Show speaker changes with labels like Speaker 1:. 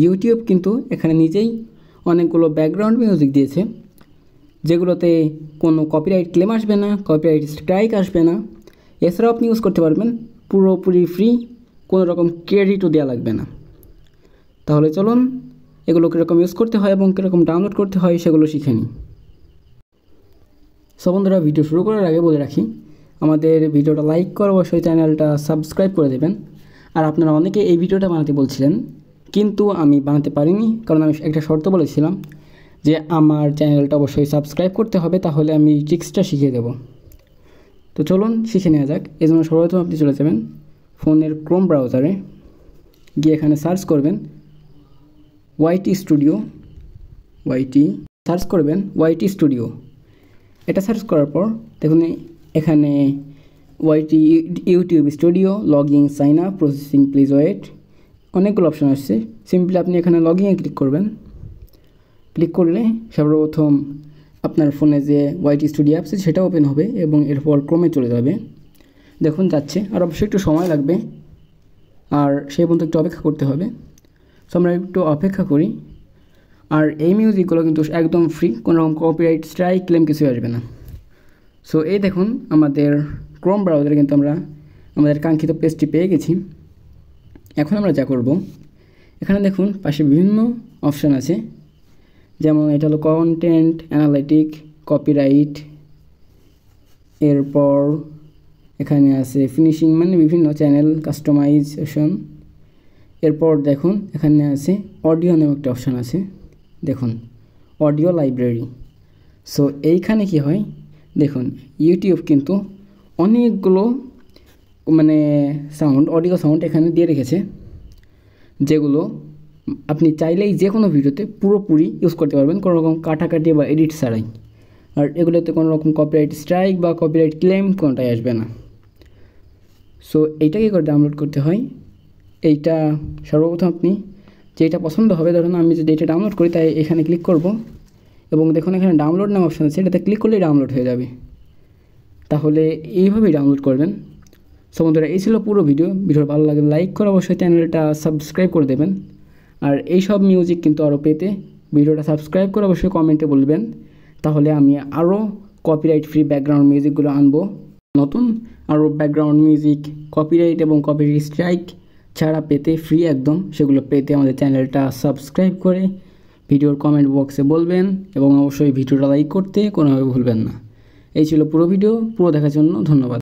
Speaker 1: YouTube কিন্তু এখানে নিজেই অনেকগুলো ব্যাকগ্রাউন্ড মিউজিক দিয়েছে, যেগুলোতে কোনো কপিরাইট ক্লেম আসবে না, কপিরাইট স্ট্রাইক আসবে না। এছাড়াও আপনি ইউজ করতে পারবেন পুরোপুরি ফ্রি, কোনো রকম ক্রেডিটও দেওয়া লাগবে না। তাহলে চলুন এগুলো কীরকম ইউজ করতে হয় এবং কীরকম ডাউনলোড করতে হয় সেগুলো শিখে নিই। সো বন্ধুরা, ভিডিও শুরু করার আগে বলে রাখি, আমাদের ভিডিওটা লাইক করে অবশ্যই চ্যানেলটা সাবস্ক্রাইব করে দেবেন। আর আপনারা অনেকে এই ভিডিওটা বানাতে বলছিলেন, কিন্তু আমি বানাতে পারিনি, কারণ আমি একটা শর্ত বলেছিলাম যে আমার চ্যানেলটা অবশ্যই সাবস্ক্রাইব করতে হবে, তাহলে আমি ট্রিক্সটা শিখিয়ে দেব। তো চলুন শিখে নেওয়া যাক। এই জন্য সর্বপ্রথম আপনি চলে যাবেন ফোনের ক্রোম ব্রাউজারে, গিয়ে এখানে সার্চ করবেন ওয়াইটি স্টুডিও, সার্চ করবেন ওয়াইটি স্টুডিও। এটা সার্চ করার পর দেখুন এখানে YT YouTube studio, login, sign up, processing, please wait, অনেকগুলো অপশান আসছে। সিম্পলি আপনি এখানে লগইনে ক্লিক করবেন। ক্লিক করলে সর্বপ্রথম আপনার ফোনে যে ওয়াইটি স্টুডিও অ্যাপস সেটা ওপেন হবে এবং এরপর ক্রমে চলে যাবে। দেখুন যাচ্ছে, আর অবশ্যই একটু সময় লাগবে, আর সেই পর্যন্ত একটু অপেক্ষা করতে হবে। সো আমরা একটু অপেক্ষা করি। আর এই মিউজিকগুলো কিন্তু একদম ফ্রি, কোনো রকম কপিরাইট স্ট্রাইক ক্লেম কিছু আসবে না। সো এই দেখুন আমাদের ক্রোম ব্রাউজারে কিন্তু আমরা আমাদের কাঙ্ক্ষিত পেজটি পেয়ে গেছি। এখন আমরা যা করব, এখানে দেখুন পাশে বিভিন্ন অপশান আছে, যেমন এটা হলো কন্টেন্ট অ্যানালাইটিক, কপিরাইট, এরপর এখানে আছে ফিনিশিং, মানে বিভিন্ন চ্যানেল কাস্টমাইজেশন। এরপর দেখুন এখানে আছে অডিও নামে একটা অপশান আছে, দেখুন অডিও লাইব্রেরি। সো এইখানে কি হয় দেখুন, ইউটিউব কিন্তু অনেকগুলো মানে অডিও সাউন্ড এখানে দিয়ে রেখেছে, যেগুলো আপনি চাইলেই যে কোনো ভিডিওতে পুরোপুরি ইউজ করতে পারবেন, কোনো রকম কাটাকাটি বা এডিট ছাড়াই। আর এগুলোতে কোনো রকম কপিরাইট স্ট্রাইক বা কপিরাইট ক্লেম কোনোটাই আসবে না। সো এইটা কী করে ডাউনলোড করতে হয়, এইটা সর্বপ্রথম আপনি যেটা পছন্দ হবে, ধরুন আমি যদি এটা ডাউনলোড করি তাই এখানে ক্লিক করব এবং দেখুন এখানে ডাউনলোড নাম অপশান আছে, এটাতে ক্লিক করলেই ডাউনলোড হয়ে যাবে। তাহলে এইভাবেই ডাউনলোড করবেন। সো বন্ধুরা, এই ছিল পুরো ভিডিও। ভালো লাগলে লাইক করে অবশ্যই চ্যানেলটা সাবস্ক্রাইব করে দেবেন। আর এই সব মিউজিক কিন্তু আরও পেতে ভিডিওটা সাবস্ক্রাইব করে অবশ্যই কমেন্টে বলবেন, তাহলে আমি আরও কপিরাইট ফ্রি ব্যাকগ্রাউন্ড মিউজিকগুলো আনবো। নতুন আরও ব্যাকগ্রাউন্ড মিউজিক কপিরাইট এবং কপিরাইট স্ট্রাইক ছাড়া পেতে, ফ্রি একদম, সেগুলো পেতে আমাদের চ্যানেলটা সাবস্ক্রাইব করে ভিডিওর কমেন্ট বক্সে বলবেন এবং অবশ্যই ভিডিওটা লাইক করতে কোনোভাবে ভুলবেন না। এই ছিল পুরো ভিডিও। পুরো দেখার জন্য ধন্যবাদ।